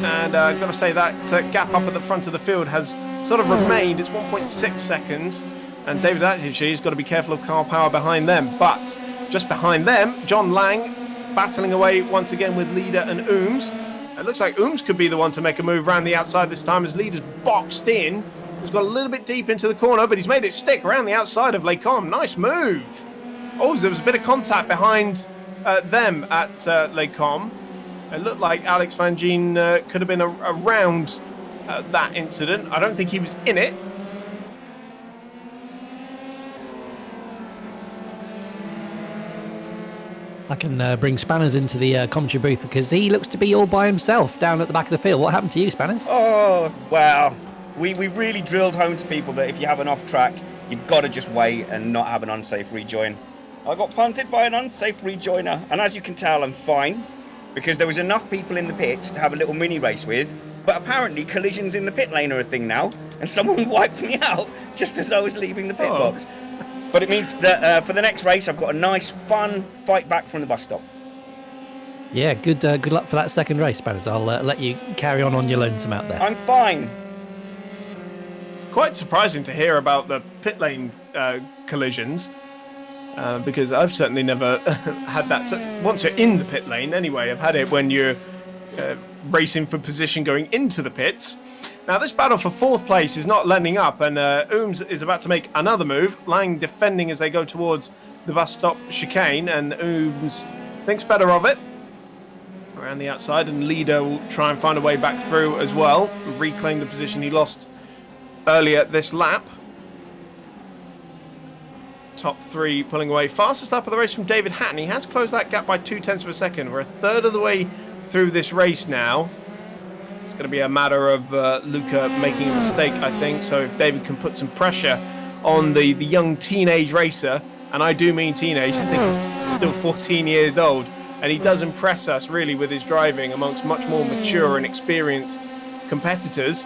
And I've got to say that gap up at the front of the field has sort of remained. It's 1.6 seconds. And David actually has got to be careful of car power behind them. But just behind them, John Lang battling away once again with Leader and Ooms. It looks like Ooms could be the one to make a move around the outside this time as Leader's boxed in. He's got a little bit deep into the corner, but he's made it stick around the outside of Lecombe. Nice move. Oh, there was a bit of contact behind them at Lecombe. It looked like Alex Van Geen could have been around that incident. I don't think he was in it. I can bring Spanners into the commentary booth because he looks to be all by himself down at the back of the field. What happened to you, Spanners? Oh, well, we really drilled home to people that if you have an off track, you've got to just wait and not have an unsafe rejoin. I got punted by an unsafe rejoiner, and as you can tell, I'm fine because there was enough people in the pits to have a little mini race with, but apparently collisions in the pit lane are a thing now, and someone wiped me out just as I was leaving the pit box. But it means that for the next race, I've got a nice, fun fight back from the bus stop. Yeah, good luck for that second race, Spanners. I'll let you carry on your lonesome out there. I'm fine. Quite surprising to hear about the pit lane collisions, because I've certainly never had that. Once you're in the pit lane, anyway, I've had it when you're racing for position going into the pits. Now, this battle for 4th place is not letting up, and Ooms is about to make another move. Lang defending as they go towards the bus stop chicane, and Ooms thinks better of it. Around the outside, and Leader will try and find a way back through as well, and reclaim the position he lost earlier this lap. Top 3 pulling away. Fastest lap of the race from David Hatton. He has closed that gap by 0.2 of a second. We're a third of the way through this race now. It's going to be a matter of Luca making a mistake, I think. So if David can put some pressure on the young teenage racer, and I do mean teenage, I think he's still 14 years old, and he does impress us really with his driving amongst much more mature and experienced competitors.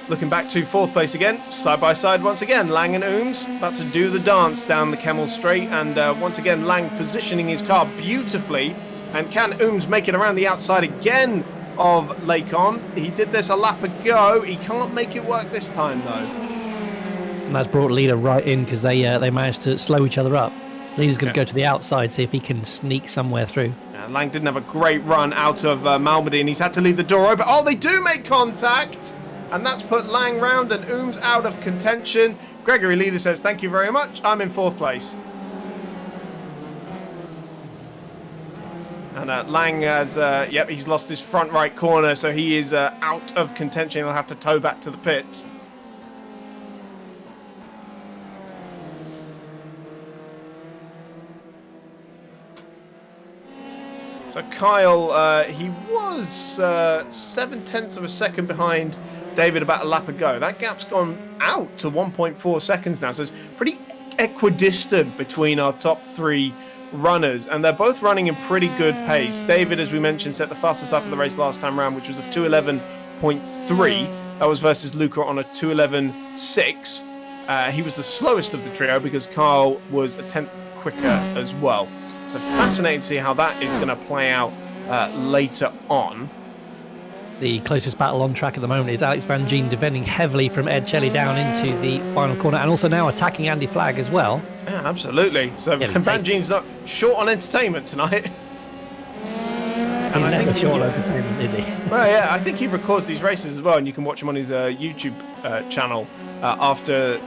Looking back to 4th place again, side by side once again, Lang and Ooms about to do the dance down the Kemmel Straight, and once again Lang positioning his car beautifully. And can Ooms make it around the outside again of Lecombe? He did this a lap ago. He can't make it work this time, though. And that's brought Leader right in because they managed to slow each other up. Leader's going to go to the outside, see if he can sneak somewhere through. Yeah, Lang didn't have a great run out of Malmedy, and he's had to leave the door open. Oh, they do make contact! And that's put Lang round and Ooms out of contention. Gregory Leader says, thank you very much. I'm in 4th place. And Lang has, he's lost his front right corner, so he is out of contention. He'll have to tow back to the pits. So Kyle, he was 0.7 of a second behind David about a lap ago. That gap's gone out to 1.4 seconds now, so it's pretty equidistant between our top 3 runners, and they're both running in pretty good pace. David, as we mentioned, set the fastest lap of the race last time round, which was a 2:11.3. That was versus Luca on a 2:11.6. He was the slowest of the trio because Carl was a 10th quicker as well. So fascinating to see how that is going to play out later on. The closest battle on track at the moment is Alex Van Gien defending heavily from Ed Shelley down into the final corner, and also now attacking Andy Flagg as well. Yeah, absolutely. So Van Gien's not short on entertainment tonight. He's never short on entertainment, is he? Well, yeah, I think he records these races as well, and you can watch him on his YouTube channel after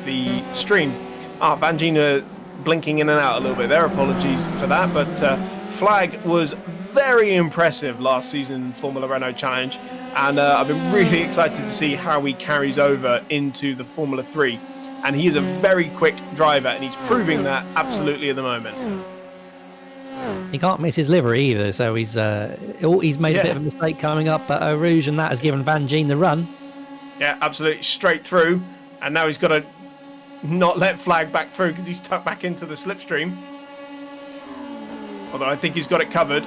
the stream. Van Gien blinking in and out a little bit there. Apologies for that, but Flagg was very impressive last season in Formula Renault Challenge, and I've been really excited to see how he carries over into the Formula 3. And he is a very quick driver, and he's proving that absolutely at the moment. He can't miss his livery either, so he's made a bit of a mistake coming up at Eau Rouge, and that has given Van Gien the run. Yeah, absolutely, straight through, and now he's got to not let Flagg back through because he's tucked back into the slipstream. Although I think he's got it covered.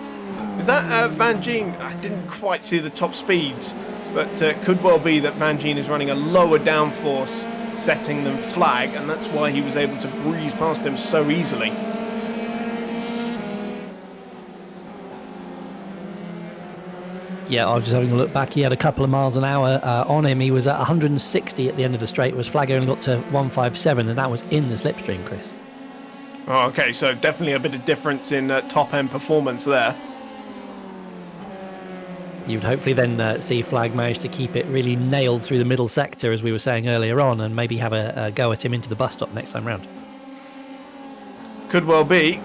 Is that Van Gien? I didn't quite see the top speeds, but it could well be that Van Gien is running a lower downforce setting than Flagg, and that's why he was able to breeze past him so easily. Yeah, I was just having a look back. He had a couple of miles an hour on him. He was at 160 at the end of the straight, whereas Flagg only got to 157, and that was in the slipstream, Chris. Oh, okay, so definitely a bit of difference in top-end performance there. You'd hopefully then see Flagg manage to keep it really nailed through the middle sector, as we were saying earlier on, and maybe have a go at him into the bus stop next time round. Could well be.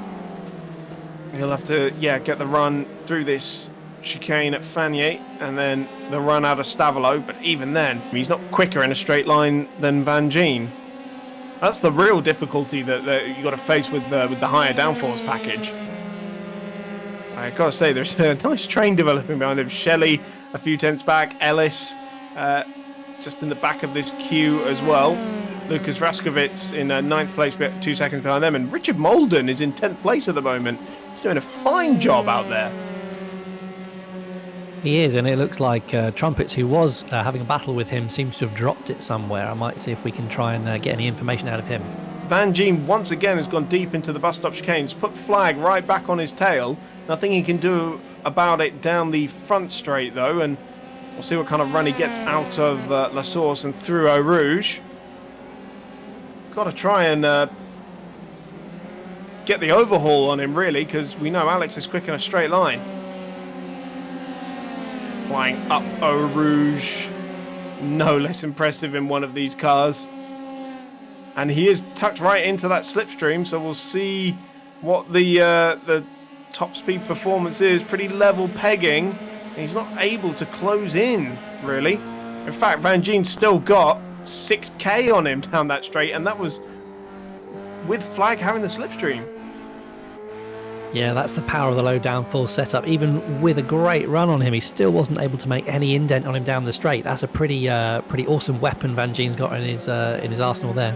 He'll have to, get the run through this chicane at Fagnier and then the run out of Stavelot, but even then, he's not quicker in a straight line than Van Gien. That's the real difficulty that you got to face with the higher downforce package. I gotta say, there's a nice train developing behind him. Shelley a few tenths back, Ellis just in the back of this queue as well. Lucas Raskovitz in 9th place, 2 seconds behind them, and Richard Molden is in 10th place at the moment. He's doing a fine job out there. He is, and it looks like Trumpets, who was having a battle with him, seems to have dropped it somewhere. I might see if we can try and get any information out of him. Van Gien once again has gone deep into the bus stop chicanes, put Flagg right back on his tail. Nothing he can do about it down the front straight, though, and we'll see what kind of run he gets out of La Source and through Eau Rouge. Got to try and get the overhaul on him, really, because we know Alex is quick in a straight line. Flying up Eau Rouge, no less impressive in one of these cars. And he is tucked right into that slipstream, so we'll see what the top speed performance is. Pretty level pegging, and he's not able to close in, really. In fact, Van Gien's still got 6k on him down that straight, and that was with Flagg having the slipstream. Yeah, that's the power of the low downforce setup. Even with a great run on him, he still wasn't able to make any indent on him down the straight. That's a pretty awesome weapon Van Gien's got in his arsenal there.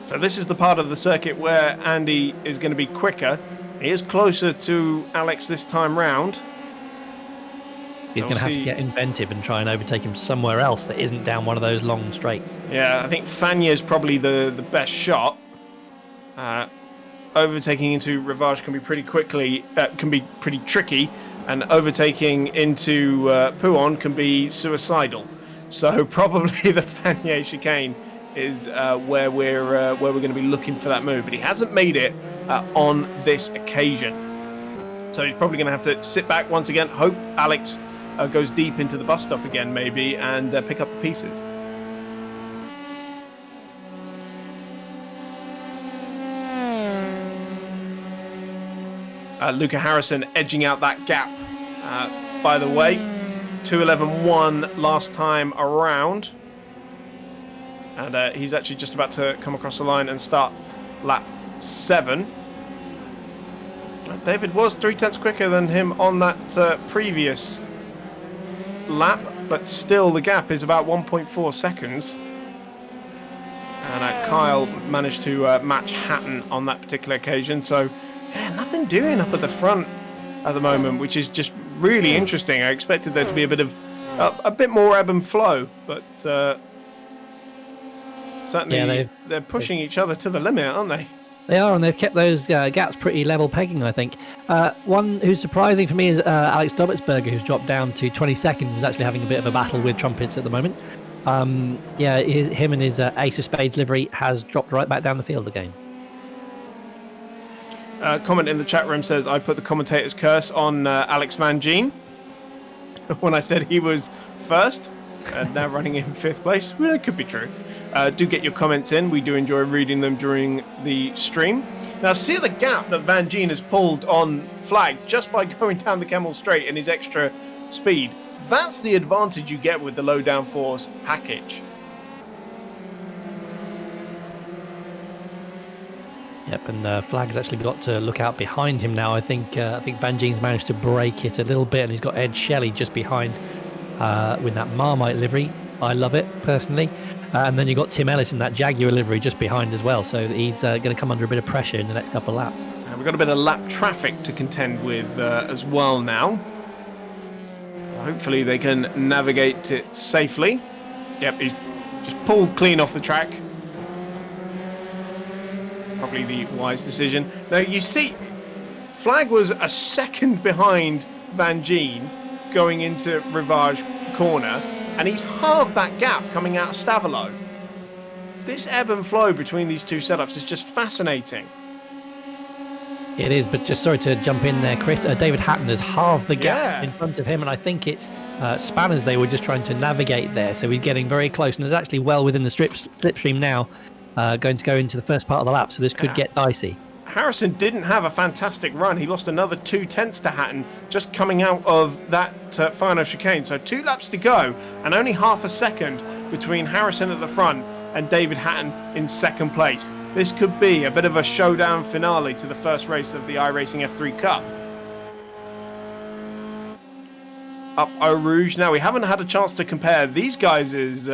So this is the part of the circuit where Andy is going to be quicker. He is closer to Alex this time round. He's going to have to get inventive and try and overtake him somewhere else that isn't down one of those long straights. Yeah, I think Fagnier is probably the best shot. Overtaking into Rivage can be pretty tricky, and overtaking into Pouhon can be suicidal. So probably the Fagnier chicane is where we're going to be looking for that move, but he hasn't made it on this occasion. So he's probably going to have to sit back once again, hope Alex goes deep into the bus stop again, maybe, and pick up the pieces. Luca Harrison edging out that gap, by the way. 2:11.1 last time around. And he's actually just about to come across the line and start lap 7. David was 3 tenths quicker than him on that previous lap, but still the gap is about 1.4 seconds. And Kyle managed to match Hatton on that particular occasion. So, yeah, nothing doing up at the front at the moment, which is just really interesting. I expected there to be a bit more ebb and flow, but certainly they're pushing each other to the limit, aren't they? They are, and they've kept those gaps pretty level pegging, I think. One who's surprising for me is Alex Dobbitsberger, who's dropped down to 22nd. He's actually having a bit of a battle with Trumpets at the moment. Him and his Ace of Spades livery has dropped right back down the field again. Comment in the chat room says, I put the commentator's curse on Alex Van Gien when I said he was first and now running in 5th place. Well, it could be true. Do get your comments in. We do enjoy reading them during the stream. Now, see the gap that Van Gien has pulled on Flag just by going down the Kemmel Straight in his extra speed. That's the advantage you get with the low downforce package. Yep, and Flag's actually got to look out behind him now. I think Van Gien's managed to break it a little bit, and he's got Ed Shelley just behind with that Marmite livery. I love it personally. And then you've got Tim Ellis in that Jaguar livery just behind as well. So he's going to come under a bit of pressure in the next couple of laps. And we've got a bit of lap traffic to contend with as well now. Hopefully they can navigate it safely. Yep, he's just pulled clean off the track. Probably the wise decision. Now you see, Flag was a second behind Van Gien going into Rivage Corner, and he's halved that gap coming out of Stavelot. This ebb and flow between these two setups is just fascinating. It is, but just sorry to jump in there, Chris. David Hatton has halved the gap in front of him, and I think it's Spanners they were just trying to navigate there. So he's getting very close, and is actually well within the slipstream now, going to go into the first part of the lap, so this could get dicey. Harrison didn't have a fantastic run. He lost another 0.2 to Hatton just coming out of that final chicane. So 2 laps to go and only half a second between Harrison at the front and David Hatton in 2nd place. This could be a bit of a showdown finale to the first race of the iRacing F3 Cup. Up Eau Rouge. Now, we haven't had a chance to compare these guys'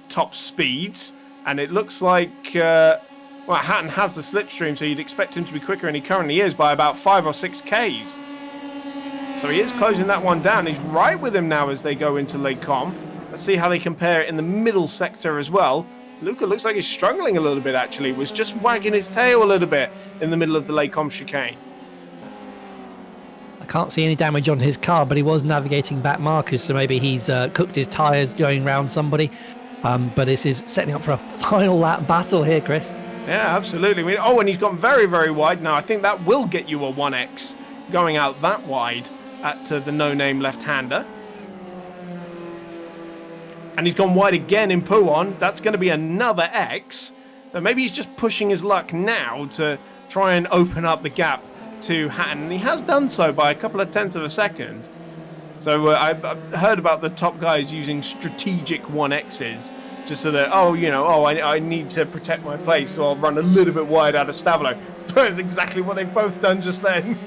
top speeds, and it looks like... Well, Hatton has the slipstream, so you'd expect him to be quicker, and he currently is by about 5 or 6 Ks. So he is closing that one down. He's right with him now as they go into Lake Com. Let's see how they compare in the middle sector as well. Luca looks like he's struggling a little bit, actually. Was just wagging his tail a little bit in the middle of the Lake Com chicane. I can't see any damage on his car, but he was navigating back markers, so maybe he's cooked his tyres going round somebody. But this is setting up for a final lap battle here, Chris. Yeah, absolutely. And he's gone very, very wide. Now, I think that will get you a 1X going out that wide at the no-name left-hander. And he's gone wide again in Pouon. That's going to be another X. So maybe he's just pushing his luck now to try and open up the gap to Hatton. And he has done so by a couple of tenths of a second. So I've heard about the top guys using strategic 1Xs. Just so that, I need to protect my place, so I'll run a little bit wide out of Stavelot. That's exactly what they've both done just then.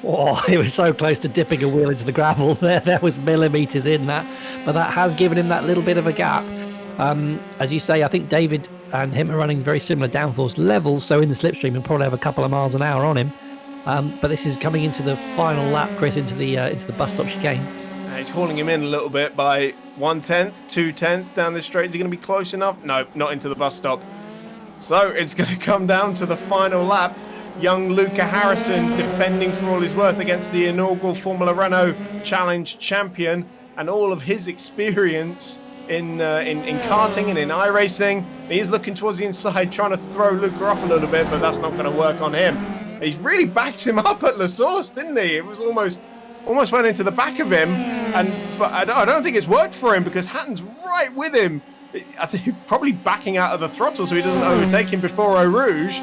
Oh, he was so close to dipping a wheel into the gravel there. There was millimetres in that, but that has given him that little bit of a gap. As you say, I think David and him are running very similar downforce levels, so in the slipstream he'll probably have a couple of miles an hour on him. But this is coming into the final lap, Chris, into the bus stop chicane. He's hauling him in a little bit by 1/10, 2/10 down this straight. Is he going to be close enough? No, not into the bus stop. So it's going to come down to the final lap. Young Luca Harrison defending for all his worth against the inaugural Formula Renault Challenge champion, and all of his experience in karting and in iRacing. He's looking towards the inside, trying to throw Luca off a little bit, but that's not going to work on him. He's really backed him up at La Source, didn't he? It was almost went into the back of him, but I don't think it's worked for him because Hatton's right with him. I think he's probably backing out of the throttle so he doesn't overtake him before Eau Rouge.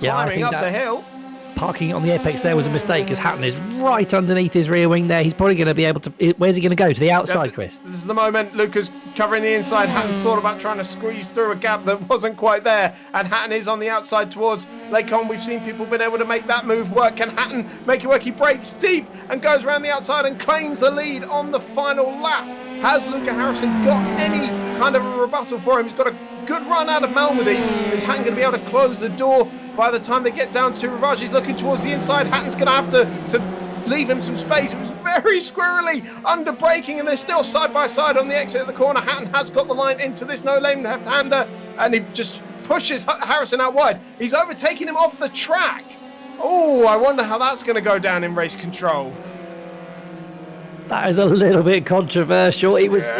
Yeah, climbing up the hill. Parking on the apex there was a mistake because Hatton is right underneath his rear wing there. He's probably going to be able to... Where's he going to go? To the outside, Chris? This is the moment. Luca's covering the inside. Hatton thought about trying to squeeze through a gap that wasn't quite there. And Hatton is on the outside towards Lake Com. We've seen people been able to make that move work. Can Hatton make it work? He breaks deep and goes around the outside and claims the lead on the final lap. Has Luca Harrison got any kind of a rebuttal for him? He's got a good run out of Malmedy. Is Hatton going to be able to close the door by the time they get down to Rivage? He's looking towards the inside. Hatton's going to have to leave him some space. It was very squirrely under braking, and they're still side by side on the exit of the corner. Hatton has got the line into this no-lane left-hander. and he just pushes Harrison out wide. He's overtaking him off the track. Oh, I wonder how that's going to go down in race control. That is a little bit controversial. He was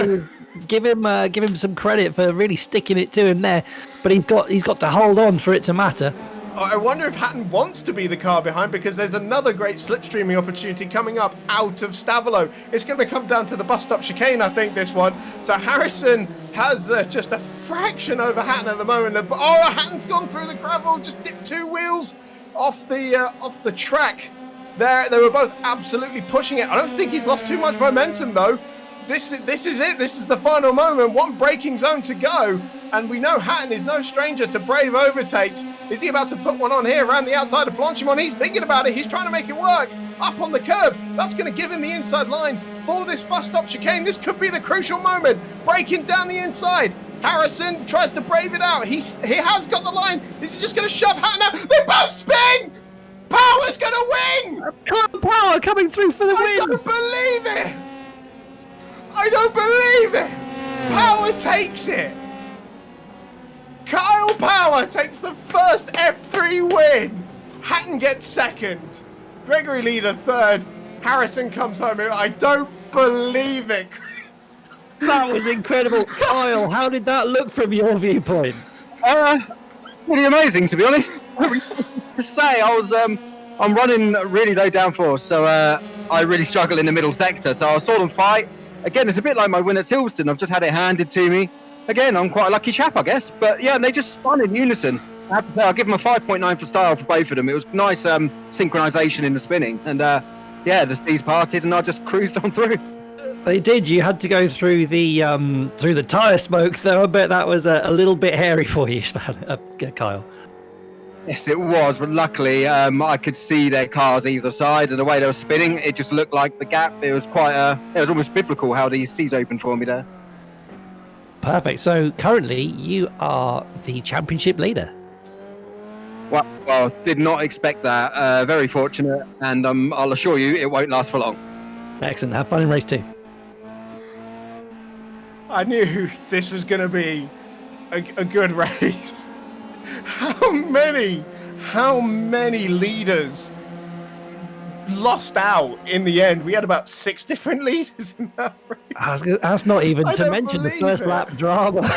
give him some credit for really sticking it to him there, but he's got to hold on for it to matter. I wonder if Hatton wants to be the car behind, because there's another great slipstreaming opportunity coming up out of Stavolo. It's going to come down to the bus stop chicane, I think, this one. So Harrison has just a fraction over Hatton at the moment. Oh, Hatton's gone through the gravel, just dipped 2 wheels off the track. They were both absolutely pushing it. I don't think he's lost too much momentum, though. This is it. This is the final moment. 1 braking zone to go. And we know Hatton is no stranger to brave overtakes. Is he about to put one on here around the outside of Blanchimont? He's thinking about it. He's trying to make it work. Up on the curb. That's going to give him the inside line for this bus stop chicane. This could be the crucial moment. Braking down the inside. Harrison tries to brave it out. He has got the line. Is he just going to shove Hatton out? They both spin! Power's going to win! Power coming through for the win! I don't believe it! I don't believe it! Power takes it! Kyle Power takes the first F3 win! Hatton gets second. Gregory Leader third. Harrison comes home. I don't believe it, Chris. That was incredible. Kyle, how did that look from your viewpoint? Pretty amazing, to be honest. To say, I'm running really low downforce, so I really struggle in the middle sector. So I saw them fight. Again, it's a bit like my win at Silverstone. I've just had it handed to me. Again, I'm quite a lucky chap, I guess. But yeah, they just spun in unison. I have to say, I'll give them a 5.9 for style for both of them. It was nice synchronization in the spinning. And yeah, the seas parted and I just cruised on through. They did. You had to go through the tyre smoke, though. I bet that was a little bit hairy for you, Kyle. Yes, it was, but luckily I could see their cars either side, and the way they were spinning, it just looked like the gap. It was it was almost biblical how the seas opened for me there. Perfect. So currently you are the championship leader. Well, did not expect that. Very fortunate, and I'll assure you it won't last for long. Excellent. Have fun in race 2. I knew this was going to be a good race. How many leaders lost out in the end? We had about 6 different leaders in that race. That's not even to mention the first lap drama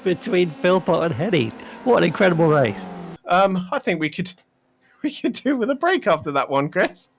between Philpott and Henny. What an incredible race. I think we could do with a break after that one, Chris.